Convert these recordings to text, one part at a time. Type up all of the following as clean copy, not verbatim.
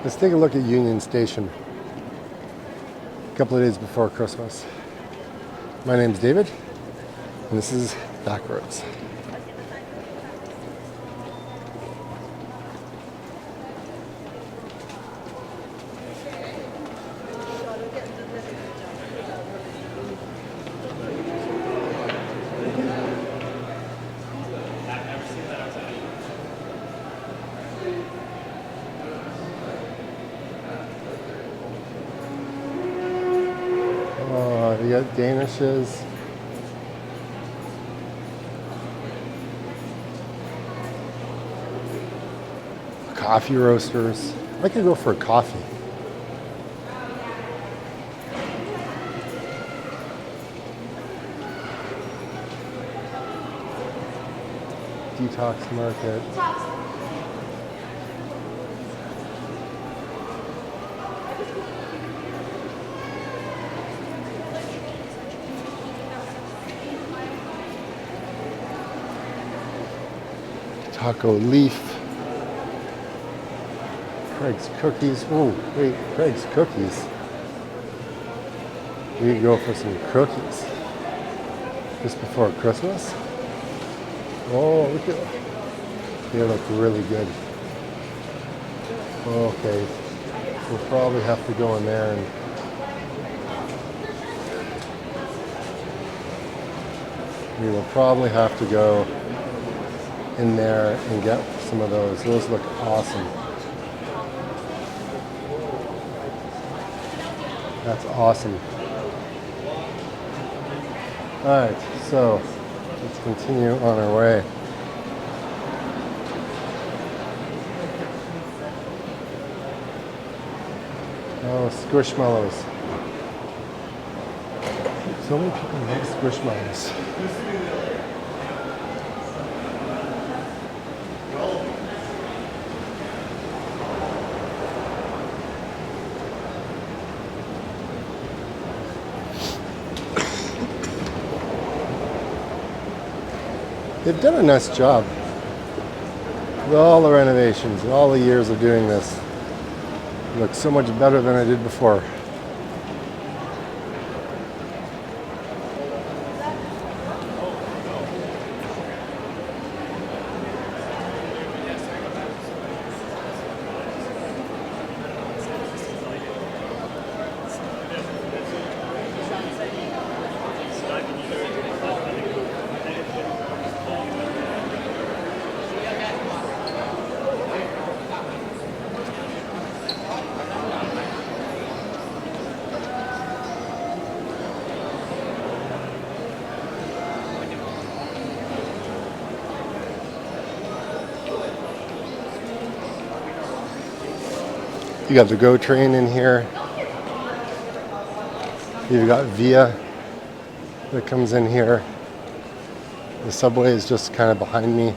Let's take a look at Union Station. A couple of days before Christmas. My name's David, and this is Backroads. You got Danishes. Coffee roasters. I could go for a coffee. Detox market. Taco Leaf. Craig's Cookies. Oh, wait, Craig's Cookies. We could go for some cookies just before Christmas. Oh, look at them. They look really good. Okay, we'll probably have to go in there and we will probably have to go in there and get some of those. Those look awesome. That's awesome. Alright, so let's continue on our way. Oh, Squishmallows. So many people love Squishmallows. They've done a nice job with all the renovations and all the years of doing this. It looks so much better than I did before. You got the GO train in here. You've got Via that comes in here. The subway is just kind of behind me.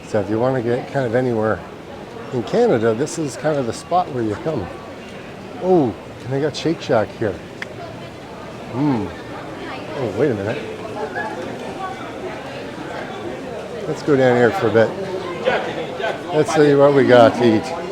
So if you want to get kind of anywhere in Canada, this is kind of the spot where you come. Oh, and they got Shake Shack here. Oh, wait a minute. Let's go down here for a bit. Let's see what we got to eat.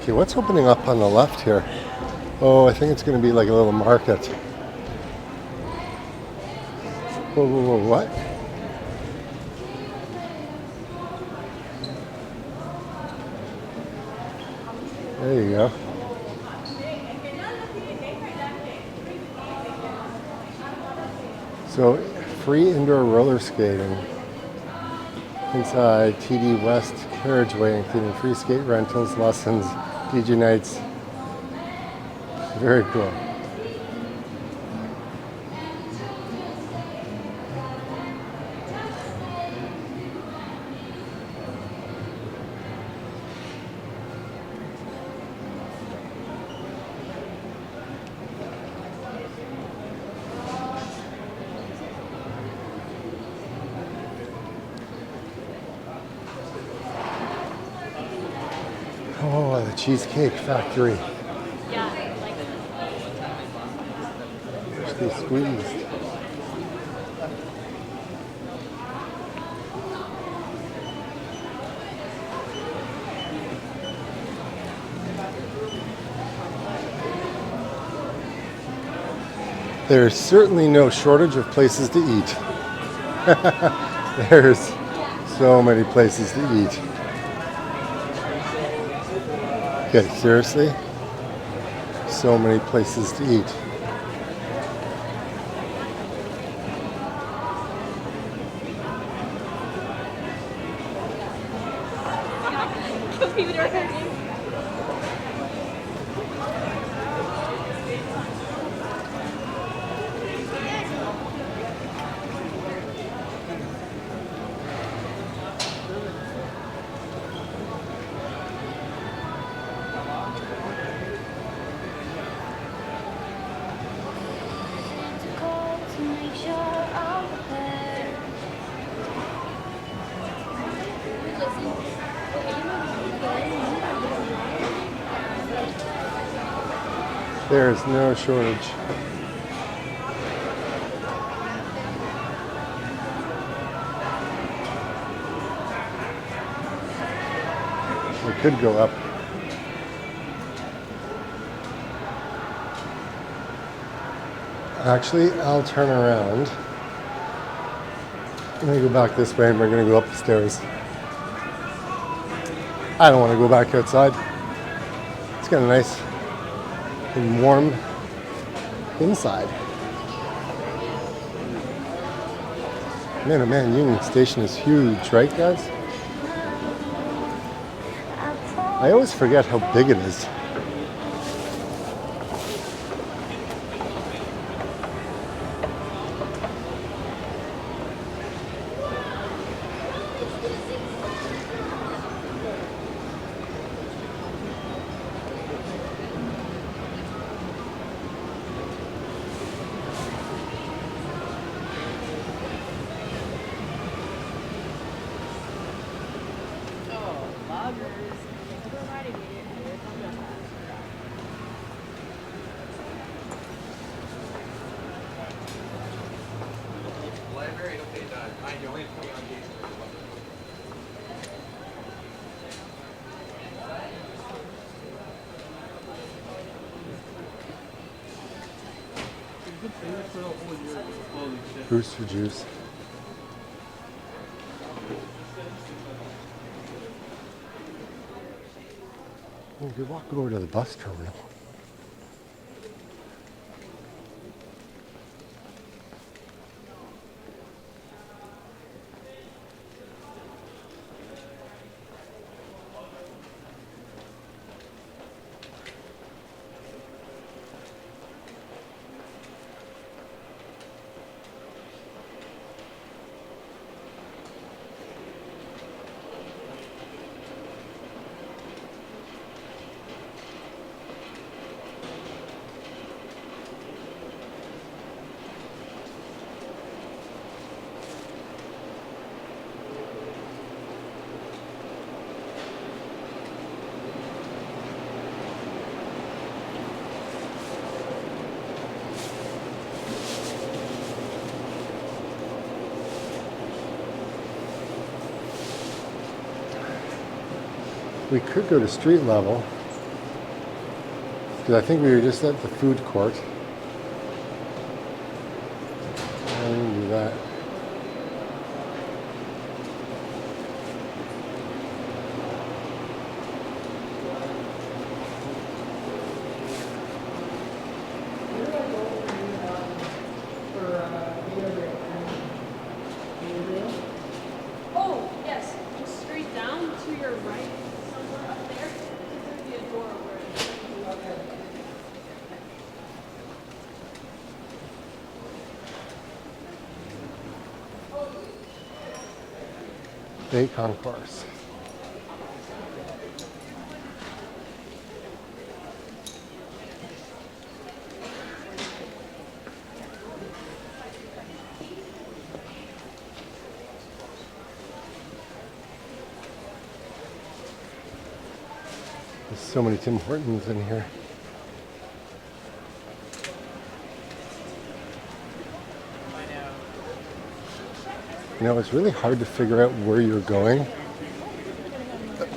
Okay, what's opening up on the left here? Oh, I think it's going to be like a little market. Whoa, whoa, whoa, what? There you go. So, free indoor roller skating inside TD West carriageway, including free skate rentals, lessons, DJ nights. Very cool. Oh, the Cheesecake Factory. They squeezed. There's certainly no shortage of places to eat. There's so many places to eat. Okay, seriously? So many places to eat. There's no shortage. We could go up. Actually, I'll turn around. I'm gonna go back this way and we're gonna go up the stairs. I don't want to go back outside. It's kind of nice and warm inside. Man, oh man, Union Station is huge, right guys? I always forget how big it is. Booster juice. We could walk over to the bus terminal. We could go to street level, because I think we were just at the food court. And we can do that. Oh, yes, just straight down to your Bay Concourse. There's so many Tim Hortons in here. You know, it's really hard to figure out where you're going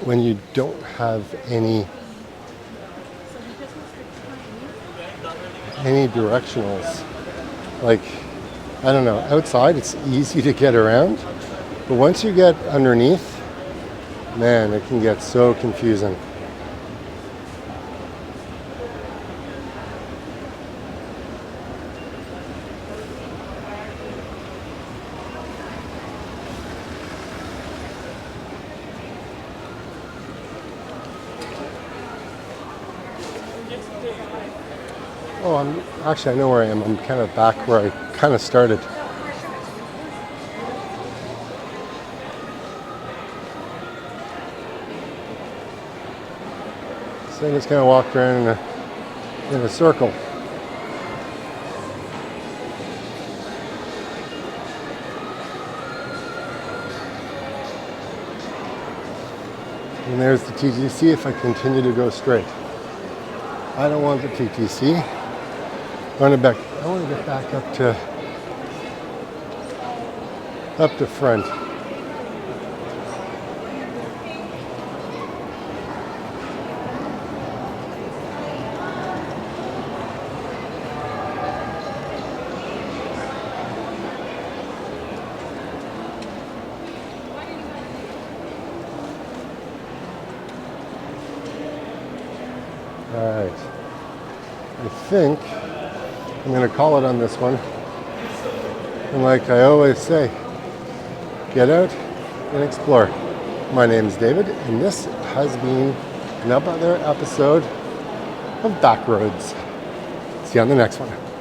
when you don't have any directionals. Like, I don't know, outside it's easy to get around, but once you get underneath, man, it can get so confusing. Oh, I know where I am. I'm kind of back where I kind of started. So I just kind of walked around in a circle. And there's the TTC if I continue to go straight. I don't want the TTC. I want to get back up to front. All right. I think I'm going to call it on this one. And like I always say, get out and explore. My name is David, and this has been another episode of Backroads. See you on the next one.